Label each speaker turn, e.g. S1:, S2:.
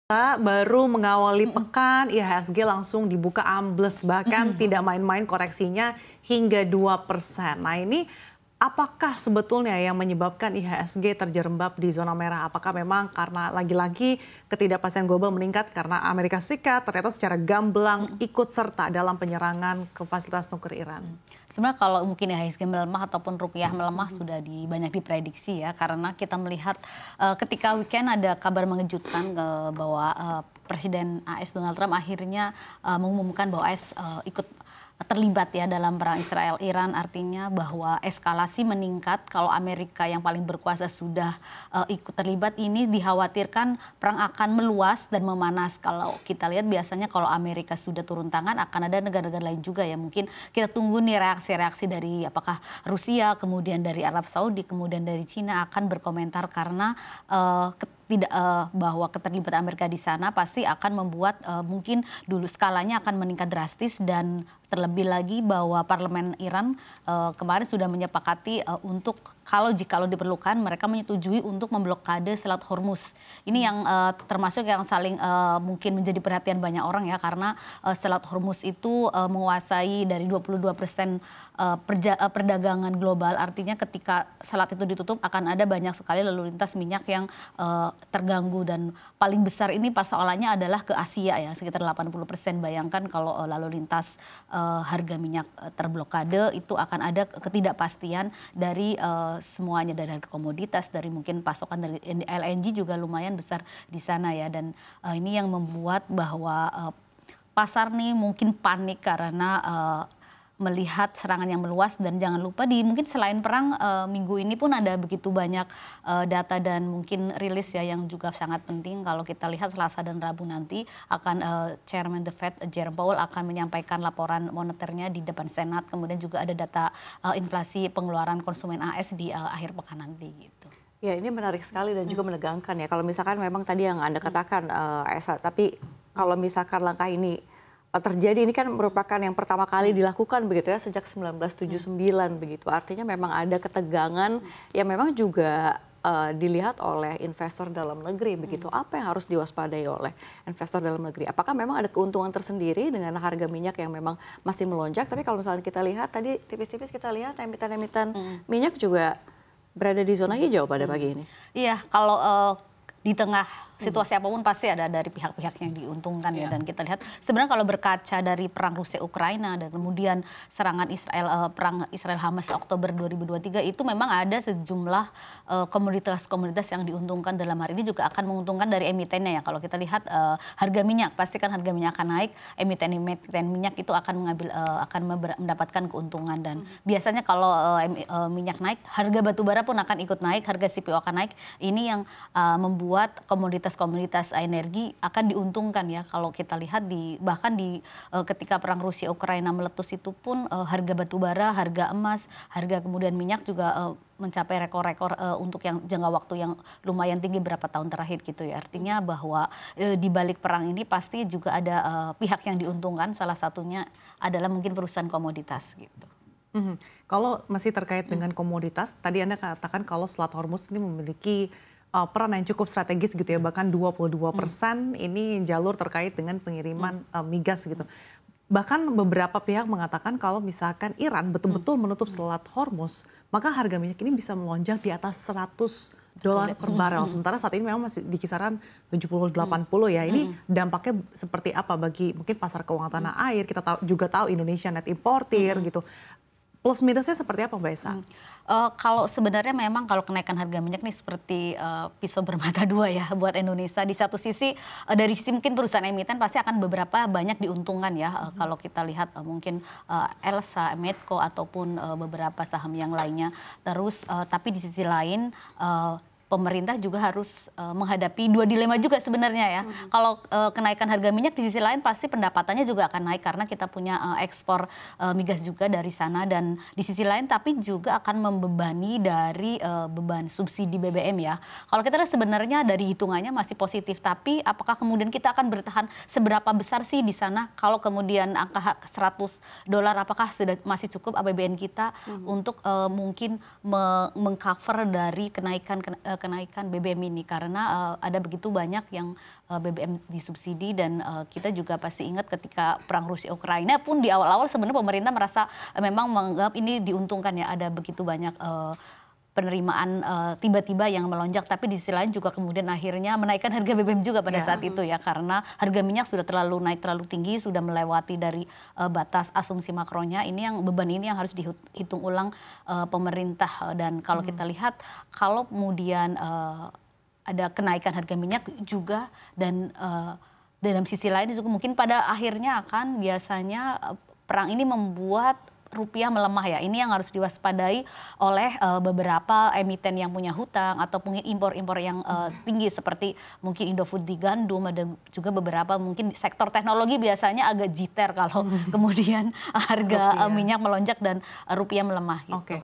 S1: Baru mengawali pekan, IHSG langsung dibuka ambles, bahkan tidak main-main koreksinya hingga 2%. Nah ini apakah sebetulnya yang menyebabkan IHSG terjerembab di zona merah? Apakah memang karena lagi-lagi ketidakpastian global meningkat karena Amerika Serikat ternyata secara gamblang ikut serta dalam penyerangan ke fasilitas nuklir Iran?
S2: Sebenarnya kalau mungkin IHSG melemah ataupun rupiah melemah sudah banyak diprediksi ya, karena kita melihat ketika weekend ada kabar mengejutkan bahwa Presiden AS Donald Trump akhirnya mengumumkan bahwa AS ikut terlibat ya dalam perang Israel-Iran, artinya bahwa eskalasi meningkat. Kalau Amerika yang paling berkuasa sudah ikut terlibat, ini dikhawatirkan perang akan meluas dan memanas. Kalau kita lihat biasanya kalau Amerika sudah turun tangan akan ada negara-negara lain juga ya, mungkin kita tunggu nih reaksi-reaksi dari apakah Rusia, kemudian dari Arab Saudi, kemudian dari Cina akan berkomentar karena bahwa keterlibatan Amerika di sana pasti akan membuat mungkin dulu skalanya akan meningkat drastis, dan terlebih lagi bahwa parlemen Iran kemarin sudah menyepakati untuk jikalau diperlukan mereka menyetujui untuk memblokade Selat Hormuz. Ini yang termasuk yang saling mungkin menjadi perhatian banyak orang ya, karena Selat Hormuz itu menguasai dari 22% perdagangan global. Artinya ketika selat itu ditutup akan ada banyak sekali lalu lintas minyak yang terganggu, dan paling besar ini persoalannya adalah ke Asia ya, sekitar 80%. Bayangkan kalau lalu lintas harga minyak terblokade, itu akan ada ketidakpastian dari semuanya, dari harga komoditas, dari mungkin pasokan dari LNG juga lumayan besar di sana ya, dan ini yang membuat bahwa pasar nih mungkin panik karena melihat serangan yang meluas. Dan jangan lupa mungkin selain perang minggu ini pun ada begitu banyak data dan mungkin rilis ya yang juga sangat penting. Kalau kita lihat Selasa dan Rabu nanti akan Chairman the Fed Jerome Powell akan menyampaikan laporan moneternya di depan Senat. Kemudian juga ada data inflasi pengeluaran konsumen AS di akhir pekan nanti gitu.
S3: Ya, ini menarik sekali dan juga menegangkan ya. Kalau misalkan memang tadi yang Anda katakan Esa, tapi kalau misalkan langkah ini terjadi, ini kan merupakan yang pertama kali dilakukan begitu ya sejak 1979 begitu. Artinya memang ada ketegangan yang memang juga dilihat oleh investor dalam negeri begitu. Apa yang harus diwaspadai oleh investor dalam negeri? Apakah memang ada keuntungan tersendiri dengan harga minyak yang memang masih melonjak? Tapi kalau misalnya kita lihat tadi tipis-tipis kita lihat emiten-emiten minyak juga berada di zona hijau pada pagi ini. Iya,
S2: kalau di tengah situasi apapun pasti ada dari pihak-pihak yang diuntungkan ya. Dan kita lihat sebenarnya kalau berkaca dari perang Rusia Ukraina dan kemudian serangan perang Israel Hamas Oktober 2023, itu memang ada sejumlah komoditas-komoditas yang diuntungkan. Dalam hari ini juga akan menguntungkan dari emitennya ya. Kalau kita lihat harga minyak, pasti kan harga minyak akan naik, emiten minyak itu akan mendapatkan keuntungan. Dan biasanya kalau minyak naik, harga batubara pun akan ikut naik, harga CPO akan naik. Ini yang membuat komoditas energi akan diuntungkan ya. Kalau kita lihat bahkan ketika perang Rusia Ukraina meletus itu pun harga batubara, harga emas, harga kemudian minyak juga mencapai rekor-rekor untuk yang jangka waktu yang lumayan tinggi berapa tahun terakhir gitu ya. Artinya bahwa di balik perang ini pasti juga ada pihak yang diuntungkan, salah satunya adalah mungkin perusahaan komoditas gitu.
S1: Kalau masih terkait dengan komoditas, tadi Anda katakan kalau Selat Hormuz ini memiliki peran yang cukup strategis gitu ya, bahkan 22% ini jalur terkait dengan pengiriman migas gitu. Bahkan beberapa pihak mengatakan kalau misalkan Iran betul-betul menutup Selat Hormuz, maka harga minyak ini bisa melonjak di atas $100 per barel. Sementara saat ini memang masih di kisaran 70-80 ya. Ini dampaknya seperti apa bagi mungkin pasar keuangan tanah air? Kita juga tahu Indonesia net importer gitu. Plus minusnya seperti apa Mbak Esa?
S2: Kalau sebenarnya memang kalau kenaikan harga minyak nih seperti pisau bermata dua ya buat Indonesia. Di satu sisi dari sisi mungkin perusahaan emiten pasti akan beberapa banyak diuntungkan ya. Kalau kita lihat mungkin Elsa, Medco ataupun beberapa saham yang lainnya. Terus tapi di sisi lain pemerintah juga harus menghadapi dua dilema juga sebenarnya ya. Kalau kenaikan harga minyak di sisi lain pasti pendapatannya juga akan naik karena kita punya ekspor migas juga dari sana, dan di sisi lain tapi juga akan membebani dari beban subsidi BBM ya. Kalau kita lihat sebenarnya dari hitungannya masih positif, tapi apakah kemudian kita akan bertahan seberapa besar sih di sana? Kalau kemudian angka $100 apakah sudah masih cukup APBN kita untuk mungkin mengcover dari kenaikan kenaikan BBM ini karena ada begitu banyak yang BBM disubsidi dan kita juga pasti ingat ketika perang Rusia Ukraina pun di awal-awal sebenarnya pemerintah merasa memang menganggap ini diuntungkan ya, ada begitu banyak penerimaan tiba-tiba yang melonjak, tapi di sisi lain juga kemudian akhirnya menaikkan harga BBM juga pada saat itu ya, karena harga minyak sudah terlalu naik, terlalu tinggi, sudah melewati dari batas asumsi makronya. Ini yang beban ini yang harus dihitung ulang pemerintah. Dan kalau kita lihat, kalau kemudian ada kenaikan harga minyak juga dan dalam sisi lain juga mungkin pada akhirnya akan biasanya perang ini membuat rupiah melemah ya. Ini yang harus diwaspadai oleh beberapa emiten yang punya hutang atau mungkin impor-impor yang tinggi seperti mungkin Indofood di gandum, dan juga beberapa mungkin sektor teknologi biasanya agak jiter kalau kemudian harga minyak melonjak dan rupiah melemah gitu.